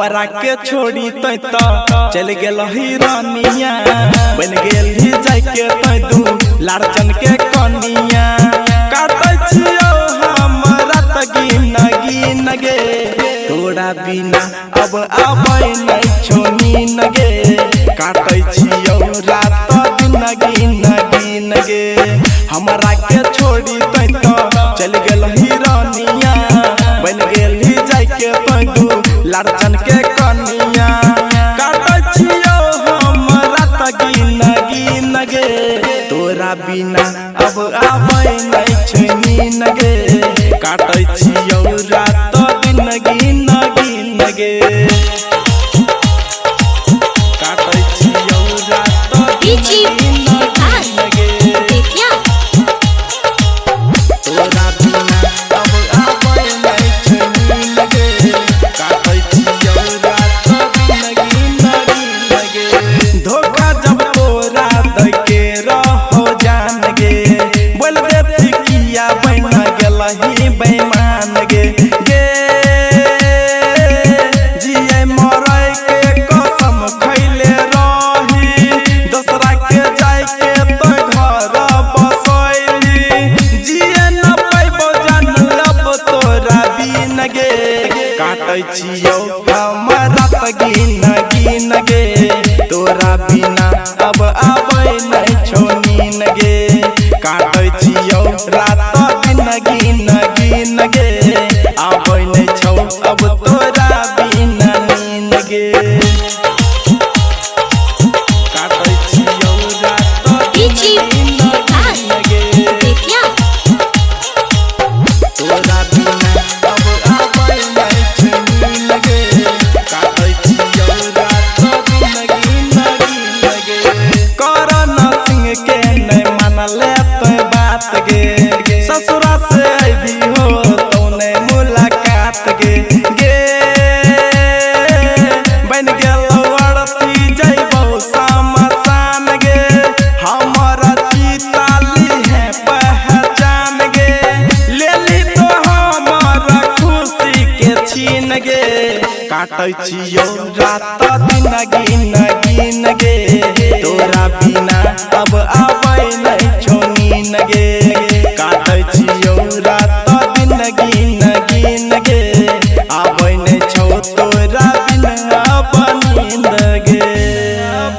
हमरा के छोड़ी तै तो चल गेल हिरानिया बन गेल ही जाय के तै दू लाड़चन के कनिया काटै छियो हमरा त गिन गिन गे तोरा बिना अब आबै नै छोनी नगे काटै छियो रात दिन गिन गिन गे हमरा के छोड़ी तै तो चल गेल हिरानिया बन गेल ही जाय के तै दू लाड़चन के कनिया काटै छियो हमरा त गिन गिन गे तोरा बिना अब आबै नै छोनी नगे काटै छियो रात दिन गिन गिन गे काटै छियो रात दिन गिन गे तोरा बिना अब आबै नै छोनी नगे काटै छियो रात दिन गिन गिन गे धोखा जब तोरा दै के रहो जान गे बोल देती किया बन गेलही बेईमान गे गे जिए मरै के कसम खैले रही दूसरा के जाय के तो घर बसैली जिए न पैबो जान लब तोरा बिन गे काटै छियो हमरा त गिन गिन गे तोरा बिना अब आबै नै छोनी गे काटै छियो रात दिन गिन गिन गे आबै नै छौ अब तोरा बिना नीन गे काटै छियो रात दिन गिन गे तोरा बिना अब आबै नै छोनी गे काटै छियो रात दिन गिन गिन गे करण सिंह के नै मानले तोय बात गे ससुरा से अभी हो तौने मुलाकात गे गे बन गेल अड़ती जइबो समसान गे हमरा चिताली है पहचान गे लेली तो हमरा खुशी के छीन गे काटै छियो रात दिन गिन गिन गे तोरा बिना अब आबै नै छोनी गे।